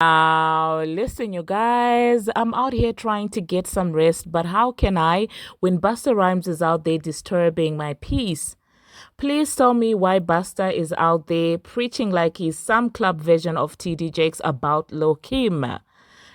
Now, listen, you guys, I'm out here trying to get some rest, but how can I when Busta Rhymes is out there disturbing my peace? Please tell me why Busta is out there preaching like he's some club version of TD Jakes about Lil Kim.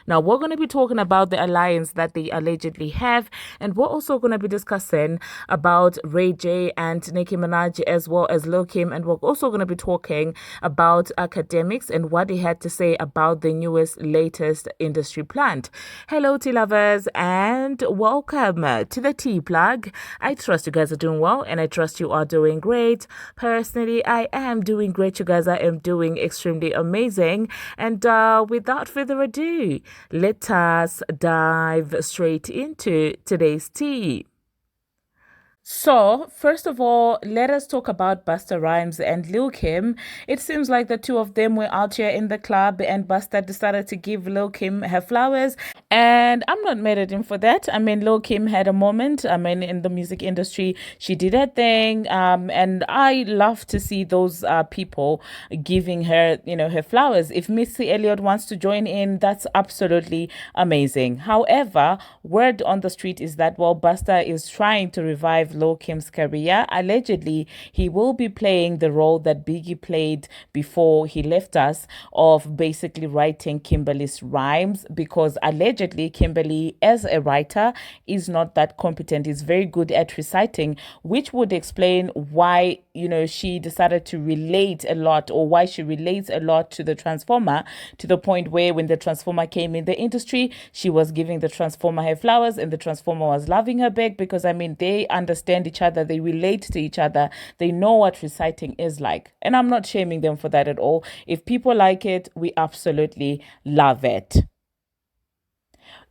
Now, we're going to be talking about the alliance that they allegedly have, and we're also going to be discussing about Ray J and Nicki Minaj as well as Lil Kim, and we're also going to be talking about Akademiks and what he had to say about the latest industry plant. Hello, tea lovers, and welcome to the Tea Plug. I trust you guys are doing well, and I trust you are doing great. Personally, I am doing great, you guys. I am doing extremely amazing, and without further ado, let us dive straight into today's tea. So, first of all, let us talk about Busta Rhymes and Lil Kim. It seems like the two of them were out here in the club and Busta decided to give Lil Kim her flowers. And I'm not mad at him for that. I mean, Lil Kim had a moment. I mean, in the music industry, she did her thing. And I love to see those people giving her, her flowers. If Missy Elliott wants to join in, that's absolutely amazing. However, word on the street is that, well, Busta is trying to revive Lil Kim's career. Allegedly, he will be playing the role that Biggie played before he left us, of basically writing Kimberly's rhymes, because allegedly Kimberly, as a writer, is not that competent. Is very good at reciting, which would explain why, she decided to relate a lot, or why she relates a lot to the Transformer, to the point where when the Transformer came in the industry, she was giving the Transformer her flowers and the Transformer was loving her back, because I mean, they understand each other, they relate to each other, they know what reciting is like. And I'm not shaming them for that at all. If people like it, we absolutely love it.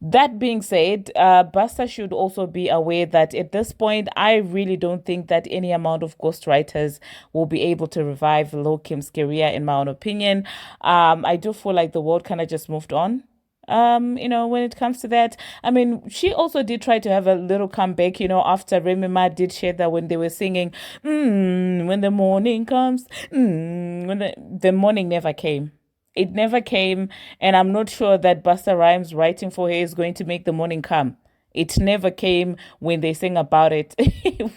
That being said, Busta should also be aware that at this point, I really don't think that any amount of ghostwriters will be able to revive Lil Kim's career, in my own opinion. I do feel like the world kind of just moved on. When it comes to that, I mean, she also did try to have a little comeback, after Remy Ma did share that when they were singing, when the morning comes, when the morning never came. It never came, and I'm not sure that Busta Rhymes writing for her is going to make the morning come. It never came when they sing about it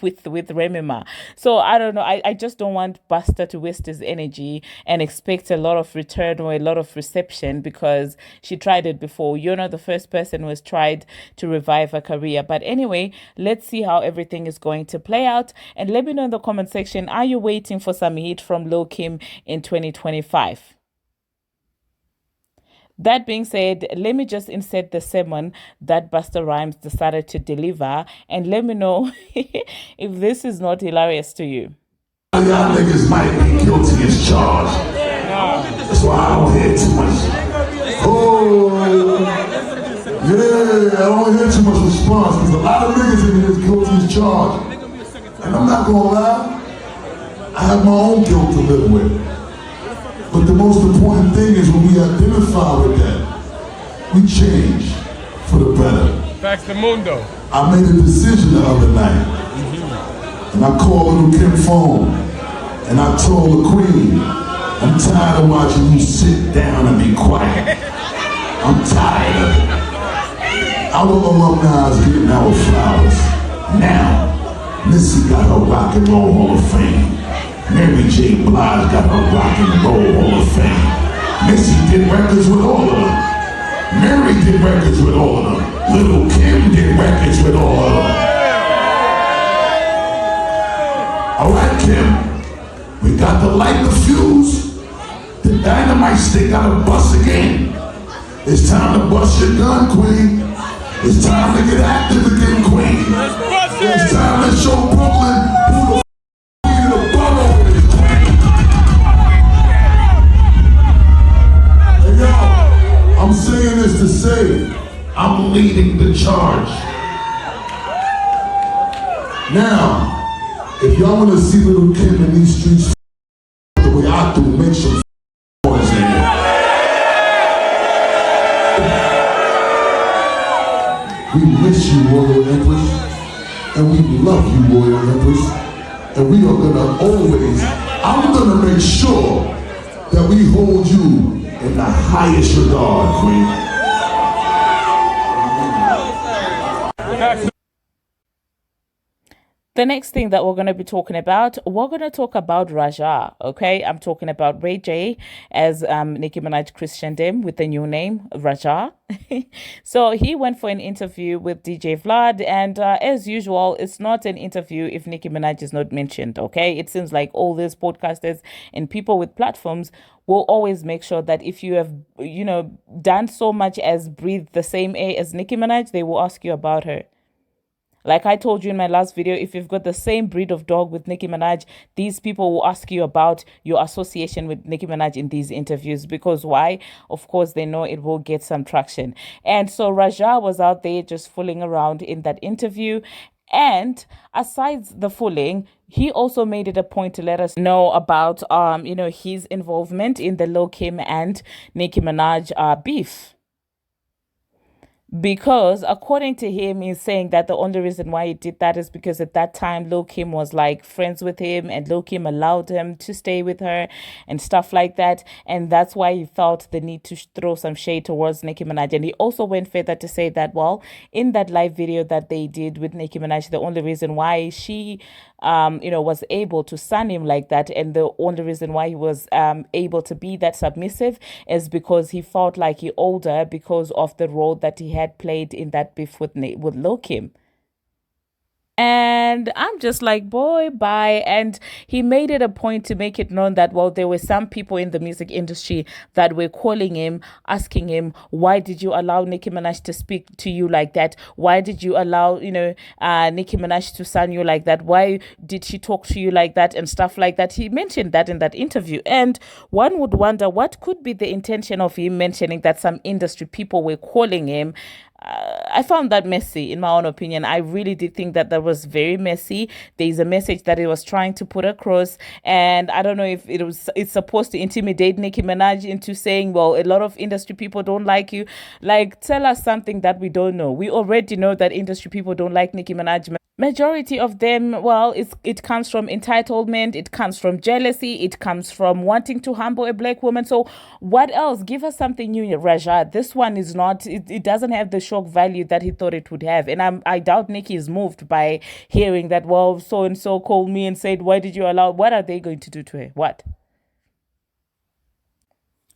with Remy Ma. So I don't know. I just don't want Busta to waste his energy and expect a lot of return or a lot of reception, because she tried it before. You're not the first person who has tried to revive her career. But anyway, let's see how everything is going to play out. And let me know in the comment section, are you waiting for some heat from Lil Kim in 2025? That being said, let me just insert the sermon that Busta Rhymes decided to deliver, and let me know if this is not hilarious to you. Y'all niggas might be guilty as charged. That's why I don't hear too much. Oh, yeah, I don't hear too much response, because a lot of niggas in here is guilty as charged. And I'm not gonna lie, I have my own guilt to live with. But the most important thing is when we identify with that, we change for the better. Facts the mundo. I made a decision the other night, and I called Lil Kim phone, and I told the queen, I'm tired of watching you sit down and be quiet. I'm tired of it. Our alumni is getting our flowers. Now, Missy got her Rock and Roll Hall of Fame. Mary J. Blige got her Rock and Roll Hall of Fame. Missy did records with all of them. Mary did records with all of them. Lil Kim did records with all of them. All right, Kim, we got to light the fuse. The dynamite stick gotta bust again. It's time to bust your gun, queen. It's time to get active again, queen. It's time to show Brooklyn who the I'm saying this to say, I'm leading the charge. Now, if y'all want to see Lil Kim in these streets the way I do, make some noise in here. We miss you, Royal Empress, and we love you, Royal Empress, and we are gonna always, I'm gonna make sure that we hold you in the highest regard, Queen. The next thing that we're going to be talking about, we're going to talk about Raja, okay? I'm talking about Ray J, as Nicki Minaj christened him with the new name, Raja. So he went for an interview with DJ Vlad, and as usual, it's not an interview if Nicki Minaj is not mentioned, okay? It seems like all these podcasters and people with platforms will always make sure that if you have, done so much as breathe the same air as Nicki Minaj, they will ask you about her. Like I told you in my last video, if you've got the same breed of dog with Nicki Minaj, these people will ask you about your association with Nicki Minaj in these interviews. Because why? Of course, they know it will get some traction. And so Raja was out there just fooling around in that interview. And aside the fooling, he also made it a point to let us know about, his involvement in the Lil Kim and Nicki Minaj beef. Because according to him, he's saying that the only reason why he did that is because at that time Lil Kim was like friends with him and Lil Kim allowed him to stay with her and stuff like that. And that's why he felt the need to throw some shade towards Nicki Minaj. And he also went further to say that, well, in that live video that they did with Nicki Minaj, the only reason why she was able to son him like that, and the only reason why he was able to be that submissive is because he felt like he owed her because of the role that he had played in that beef with Lil Kim. And I'm just like, boy, bye. And he made it a point to make it known that, well, there were some people in the music industry that were calling him, asking him, why did you allow Nicki Minaj to speak to you like that? Why did you allow, Nicki Minaj to son you like that? Why did she talk to you like that and stuff like that? He mentioned that in that interview. And one would wonder what could be the intention of him mentioning that some industry people were calling him. I found that messy, in my own opinion. I really did think that was very messy. There's a message that he was trying to put across, and I don't know if it's supposed to intimidate Nicki Minaj into saying, well, a lot of industry people don't like you. Like, tell us something that we don't know. We already know that industry people don't like Nicki Minaj. Majority of them, well, it comes from entitlement, it comes from jealousy, it comes from wanting to humble a black woman. So what else? Give us something new, Raja. This one is not, it doesn't have the shock value that he thought it would have. And I doubt Nicki is moved by hearing that, well, so-and-so called me and said, why did you allow, what are they going to do to her? What?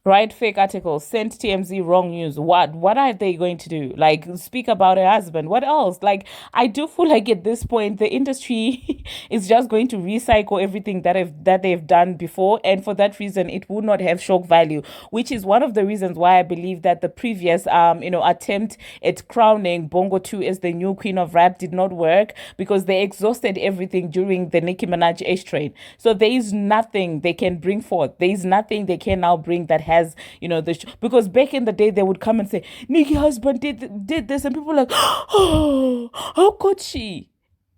Write fake articles, send TMZ wrong news. What are they going to do? Like, speak about her husband? What else? Like, I do feel like at this point the industry is just going to recycle everything that they've done before, and for that reason it would not have shock value, which is one of the reasons why I believe that the previous attempt at crowning Bongo 2 as the new queen of rap did not work, because they exhausted everything during the Nicki Minaj H train. So there is nothing they can bring forth. There is nothing they can now bring that has, because back in the day they would come and say Nicki husband did this, and people were like, oh, how could she?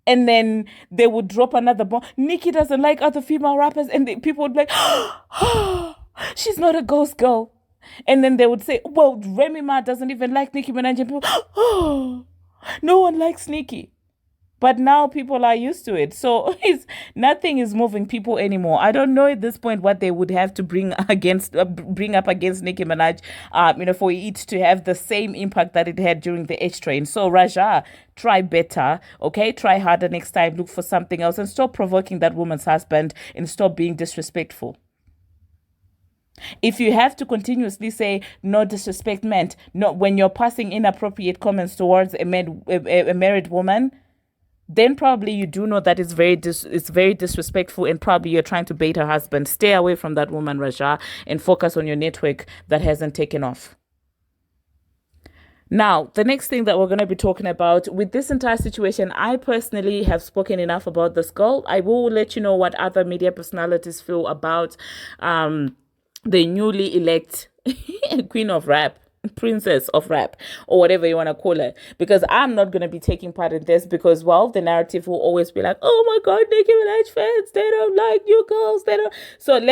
And then they would drop another bomb. Nicki doesn't like other female rappers, and people would be like, oh, she's not a ghost girl. And then they would say, well, Remy Ma doesn't even like Nicki Minaj, and people, oh, no one likes Nicki. But now people are used to it. So nothing is moving people anymore. I don't know at this point what they would have to bring up against Nicki Minaj, for it to have the same impact that it had during the H train. So Raja, try better, okay? Try harder next time. Look for something else and stop provoking that woman's husband and stop being disrespectful. If you have to continuously say no disrespect meant, no, when you're passing inappropriate comments towards a married woman, then probably you do know that it's very disrespectful, and probably you're trying to bait her husband. Stay away from that woman, Raja, and focus on your network that hasn't taken off. Now, the next thing that we're going to be talking about with this entire situation, I personally have spoken enough about this girl. I will let you know what other media personalities feel about the newly elect queen of rap, princess of rap, or whatever you want to call her, because I'm not going to be taking part in this, because, well, the narrative will always be like, oh my god, Nicki Minaj fans, they don't like you girls, they don't. So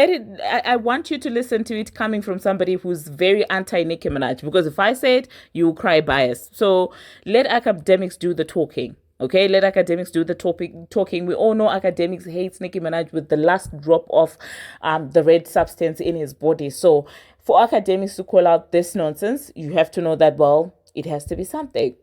I want you to listen to it coming from somebody who's very anti Nicki Minaj, because if I say it, you will cry bias. So let Akademiks do the talking. Okay, let Akademiks do the talking. We all know Akademiks hates Nicki Minaj with the last drop of the red substance in his body. So For Akademiks to call out this nonsense, you have to know that, well, it has to be something.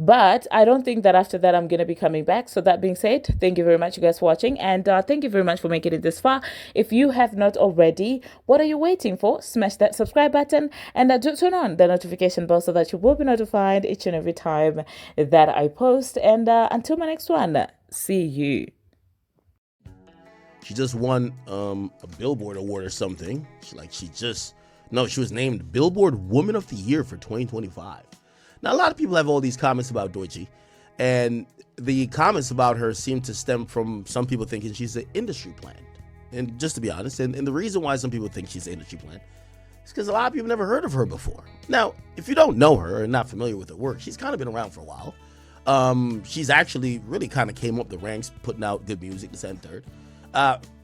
But I don't think that after that I'm going to be coming back. So that being said, thank you very much, you guys, for watching. And thank you very much for making it this far. If you have not already, what are you waiting for? Smash that subscribe button and do turn on the notification bell so that you will be notified each and every time that I post. And until my next one, see you. She just won a Billboard award or something. She was named Billboard Woman of the Year for 2025. Now, a lot of people have all these comments about Doechii, and the comments about her seem to stem from some people thinking she's an industry plant. And just to be honest, and the reason why some people think she's an industry plant is because a lot of people never heard of her before. Now, if you don't know her and not familiar with her work, she's kind of been around for a while. She's actually really kind of came up the ranks, putting out good music, this and third.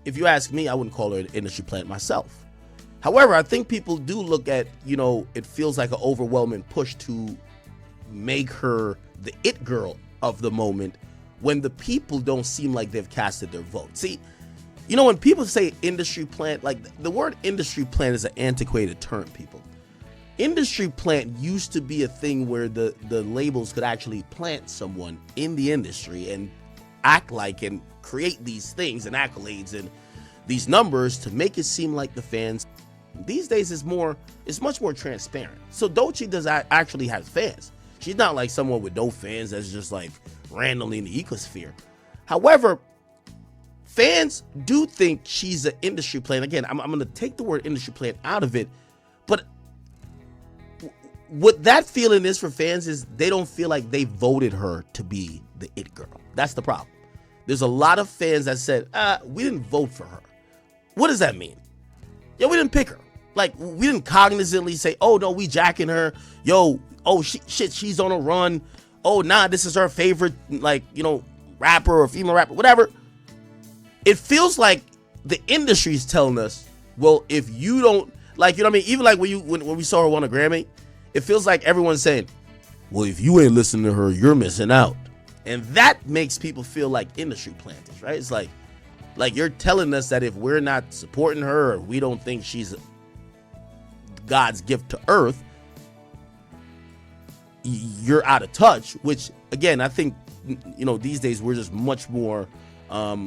If you ask me, I wouldn't call her an industry plant myself. However, I think people do look at, it feels like an overwhelming push to make her the it girl of the moment when the people don't seem like they've casted their vote. See, when people say industry plant, like the word industry plant is an antiquated term, people. Industry plant used to be a thing where the labels could actually plant someone in the industry and act like and create these things and accolades and these numbers to make it seem like the fans. These days it's much more transparent. So Doechii does actually have fans. She's not like someone with no fans that's just like randomly in the ecosphere. However, fans do think she's an industry plant. Again, I'm going to take the word industry plant out of it. But what that feeling is for fans is they don't feel like they voted her to be the it girl. That's the problem. There's a lot of fans that said, we didn't vote for her. What does that mean? Yo, we didn't pick her. Like, we didn't cognizantly say, oh, no, we jacking her. Yo, oh, shit, she's on a run. Oh, nah, this is her favorite, rapper or female rapper, whatever. It feels like the industry's telling us, well, if you don't, even like when we saw her win a Grammy, it feels like everyone's saying, well, if you ain't listening to her, you're missing out. And that makes people feel like industry planters, right? It's like you're telling us that if we're not supporting her or we don't think she's God's gift to earth, you're out of touch, which again, I think, these days we're just much more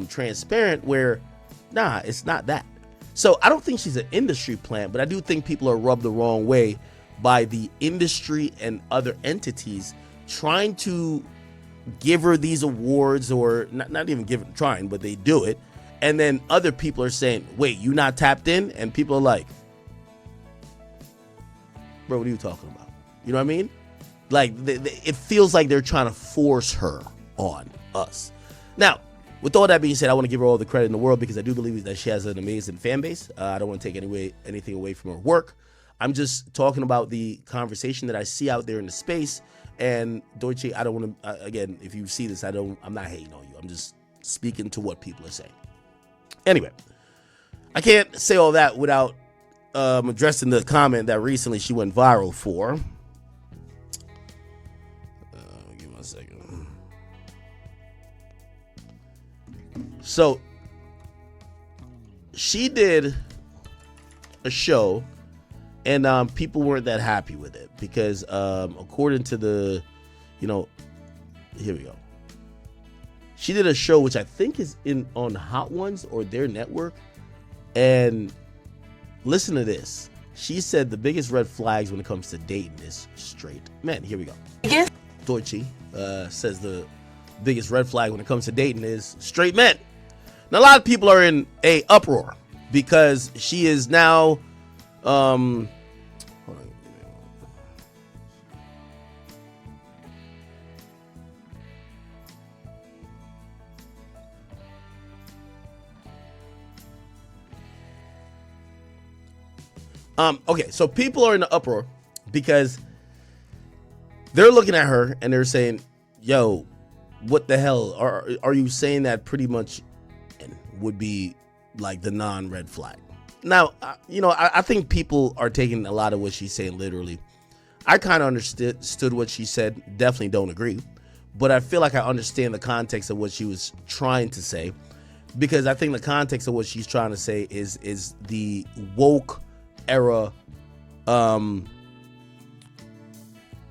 transparent where, nah, it's not that. So I don't think she's an industry plant, but I do think people are rubbed the wrong way by the industry and other entities trying to give her these awards, or not even trying, but they do it. And then other people are saying, wait, you not tapped in? And people are like, bro, what are you talking about? You know what I mean? Like, it feels like they're trying to force her on us. Now, with all that being said, I want to give her all the credit in the world because I do believe that she has an amazing fan base. I don't want to take anything away from her work. I'm just talking about the conversation that I see out there in the space. And Doechii, I don't want to, again, if you see this, I'm not hating on you. I'm just speaking to what people are saying. Anyway, I can't say all that without addressing the comment that recently she went viral for. Give me a second. So she did a show, and people weren't that happy with it because according to the, here we go. She did a show which I think is on Hot Ones or their network, and listen to this. She said the biggest red flags when it comes to dating is straight men. Here we go. Yes. Doechii says the biggest red flag when it comes to dating is straight men. Now, a lot of people are in a uproar because she is now, hold on. Okay, so people are in an uproar because they're looking at her and they're saying, yo, what the hell? Are you saying that pretty much would be like the non-red flag? Now, I think people are taking a lot of what she's saying literally. I kind of understood what she said. Definitely don't agree. But I feel like I understand the context of what she was trying to say. because I think the context of what she's trying to say is the woke era.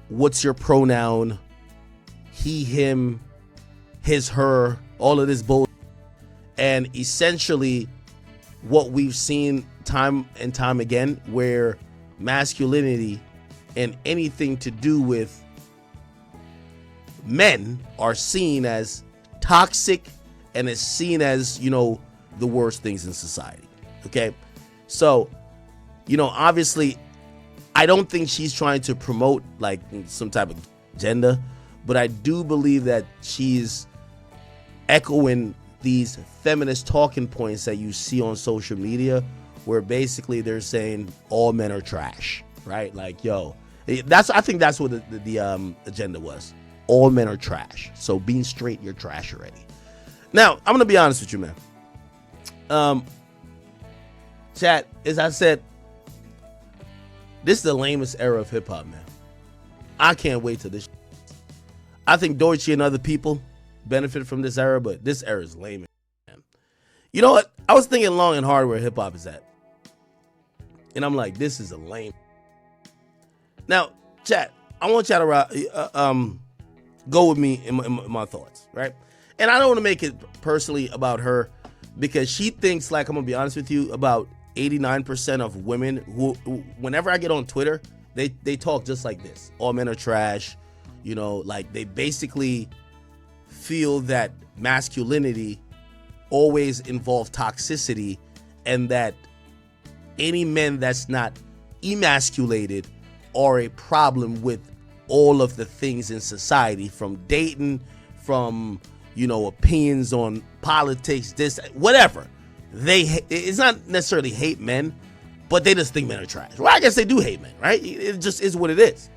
What's your pronoun? He, him, his, her, all of this bull. And essentially what we've seen time and time again, where masculinity and anything to do with men are seen as toxic and is seen as, you know, the worst things in society. Okay. So, you know, obviously I don't think she's trying to promote like some type of agenda, but I do believe that she's echoing these feminist talking points that you see on social media, where basically they're saying all men are trash, right? Like, yo, I think that's what the agenda was. All men are trash. So being straight, you're trash already. Now, I'm gonna be honest with you, man. Chat, as I said, this is the lamest era of hip hop, man. I can't wait till this. I think Doechii and other people benefit from this era, but this era is lame, man. You know what? I was thinking long and hard where hip hop is at, and I'm like, this is a lame. Now, chat, I want y'all to go with me in my thoughts, right? And I don't want to make it personally about her, because she thinks, like, I'm gonna be honest with you, about 89% of women who, whenever I get on Twitter, they talk just like this. All men are trash. You know, like, they basically feel that masculinity always involves toxicity, and that any men that's not emasculated are a problem with all of the things in society, from dating, from, you know, opinions on politics, this, whatever. It's not necessarily hate men, but they just think men are trash. Well, I guess they do hate men, right? It just is what it is.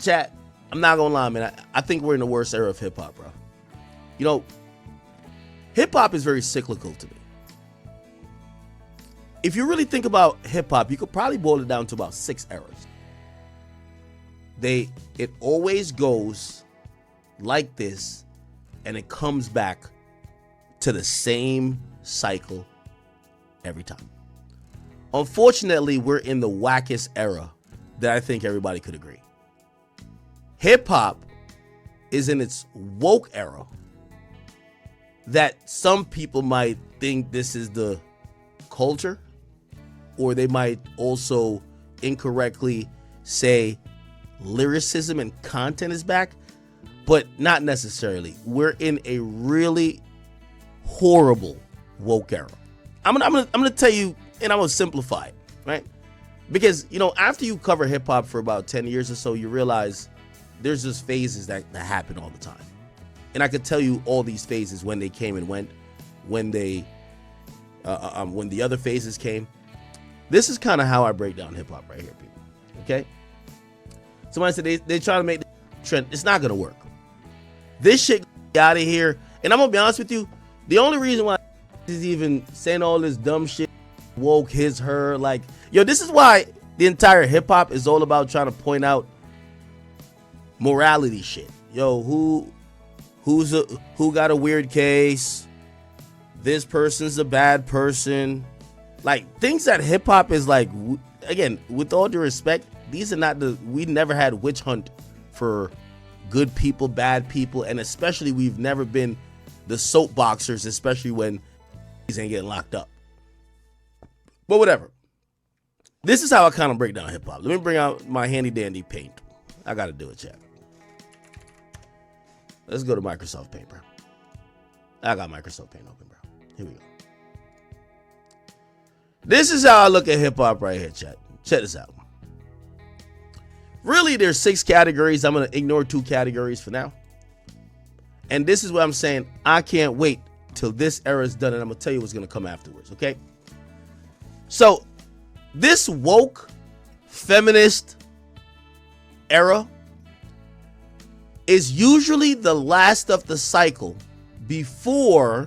Chat, I'm not gonna lie, man. I think we're in the worst era of hip hop, bro. You know, hip hop is very cyclical to me. If you really think about hip hop, you could probably boil it down to about 6 eras. It always goes like this, and it comes back to the same cycle every time. Unfortunately, we're in the wackest era that I think everybody could agree. Hip hop is in its woke era that some people might think this is the culture, or they might also incorrectly say lyricism and content is back, but not necessarily. We're in a really horrible woke era. I'm gonna tell you, and I'm gonna simplify it, right? Because, you know, after you cover hip hop for about 10 years or so, you realize there's just phases that happen all the time. And I could tell you all these phases, when they came and went, when the other phases came. This is kind of how I break down hip hop right here, people. Okay? Somebody said they try to make the trend. It's not gonna work. This shit out of here. And I'm gonna be honest with you, the only reason why is even saying all this dumb shit, woke, his, her, like, yo, this is why the entire hip hop is all about trying to point out morality shit. Yo, who got a weird case? This person's a bad person. Like, things that hip hop is like, again, with all due respect, these are not we never had witch hunt for good people, bad people, and especially we've never been the soapboxers, especially when he's ain't getting locked up. But whatever. This is how I kind of break down hip hop. Let me bring out my handy dandy paint. I gotta do it, chat. Let's go to Microsoft Paint, bro. I got Microsoft Paint open, bro. Here we go. This is how I look at hip hop right here, chat. Check this out. Really, there's 6 categories. I'm gonna ignore 2 categories for now. And this is what I'm saying. I can't wait till this era is done, and I'm gonna tell you what's gonna come afterwards, okay? So, this woke, feminist era is usually the last of the cycle before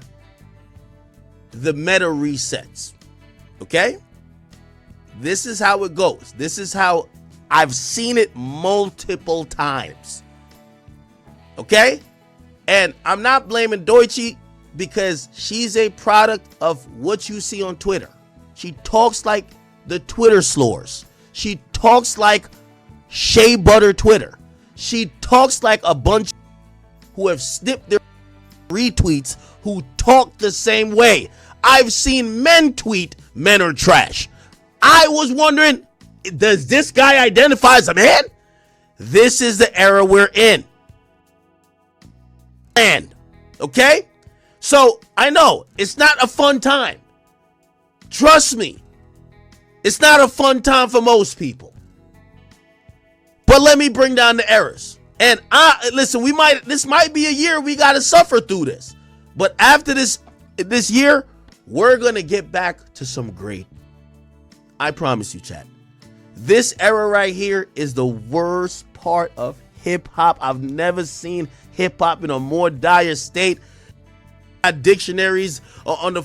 the meta resets, okay? This is how it goes. This is how I've seen it multiple times, okay? And I'm not blaming Doechii because she's a product of what you see on Twitter. She talks like the Twitter slurs. She talks like shea butter Twitter. She talks like a bunch who have snipped their retweets who talk the same way. I've seen men tweet, men are trash. I was wondering, does this guy identify as a man? This is the era we're in. And, okay? So, I know, it's not a fun time. Trust me. It's not a fun time for most people. But let me bring down the errors. And listen, this might be a year we got to suffer through this. But after this year, we're going to get back to some great. I promise you, chat. This era right here is the worst part of hip hop. I've never seen hip hop in a more dire state. Dictionaries on the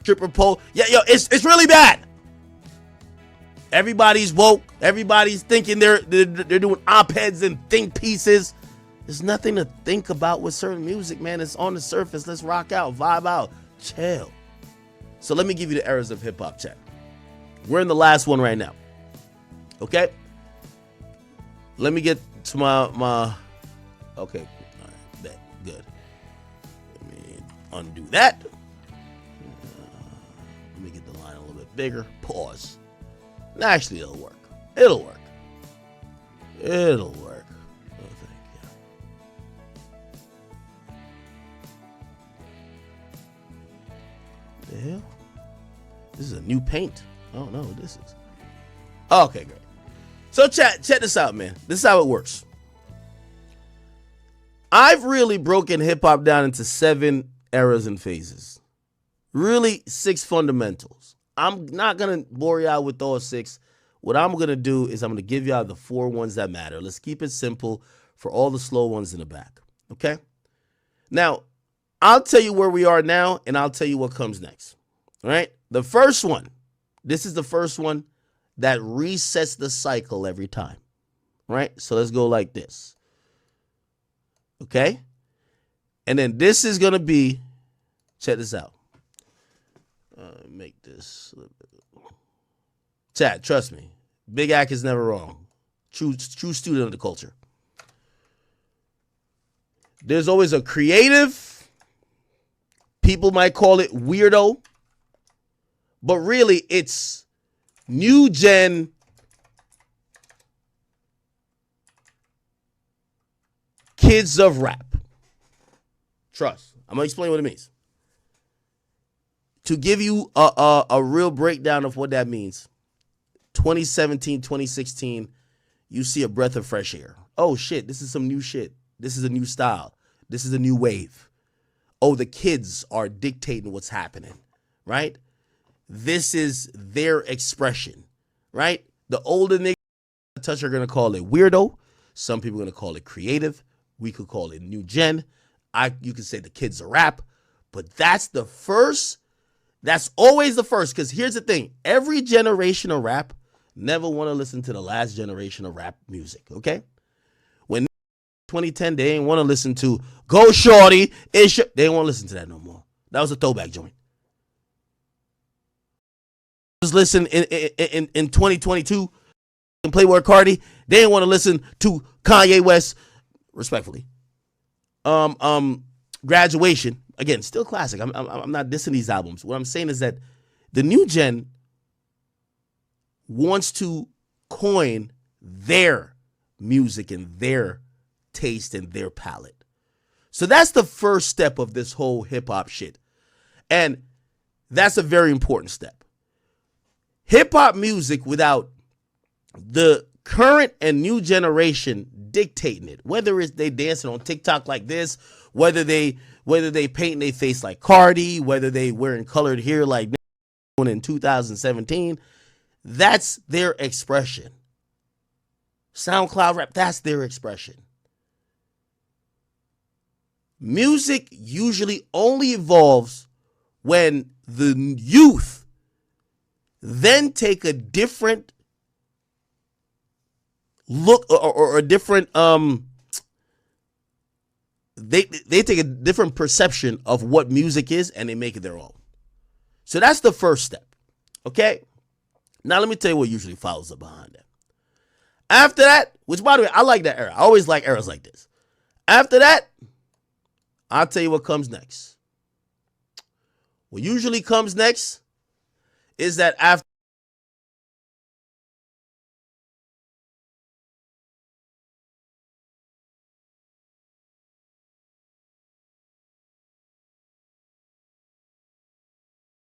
stripper pole. Yeah, yo, it's really bad. Everybody's woke. Everybody's thinking they're doing op-eds and think pieces. There's nothing to think about with certain music, man. It's on the surface. Let's rock out, vibe out, chill. So let me give you the errors of hip hop, chat. We're in the last one right now. Okay? Let me get to my okay. All right, that good. Let me undo that. Let me get the line a little bit bigger. Pause. Actually, it'll work. It'll work. It'll work. Oh, thank you. The hell? This is a new paint. I don't know what this is. Okay, great. So check this out, man. This is how it works. I've really broken hip hop down into 7 eras and phases. Really 6 fundamentals. I'm not going to bore you out with all 6. What I'm going to do is I'm going to give y'all the 4 ones that matter. Let's keep it simple for all the slow ones in the back. Okay? Now, I'll tell you where we are now, and I'll tell you what comes next. All right? The first one. This is the first one that resets the cycle every time. Right? So let's go like this. Okay? And then this is going to be, check this out. Make this. Chat, trust me. Big Ak is never wrong. True student of the culture. There's always a creative. People might call it weirdo. But really, it's new gen kids of rap. Trust. I'm going to explain what it means. To give you a real breakdown of what that means, 2017, 2016, you see a breath of fresh air. Oh, shit, this is some new shit. This is a new style. This is a new wave. Oh, the kids are dictating what's happening, right? This is their expression, right? The older niggas touch are going to call it weirdo. Some people are going to call it creative. We could call it new gen. You could say the kids are rap. But that's the first. That's always the first, because here's the thing. Every generation of rap never want to listen to the last generation of rap music, okay? When 2010, they ain't want to listen to Go Shorty. They ain't want to listen to that no more. That was a throwback joint. Just listen in 2022 and Playboy Cardi. They ain't want to listen to Kanye West, respectfully. Graduation. Again, still classic. I'm not dissing these albums. What I'm saying is that the new gen wants to coin their music and their taste and their palette. So that's the first step of this whole hip hop shit. And that's a very important step. Hip hop music without the current and new generation dictating it, whether it's they dancing on TikTok like this, whether they painting their face like Cardi, whether they wearing colored hair like in 2017, that's their expression. SoundCloud rap, that's their expression. Music usually only evolves when the youth then take a different look or a different they take a different perception of what music is and they make it their own. So that's the first step. Okay? Now let me tell you what usually follows up behind that. After that, which by the way, I like that era. I always like eras like this. After that, I'll tell you what comes next. What usually comes next is that after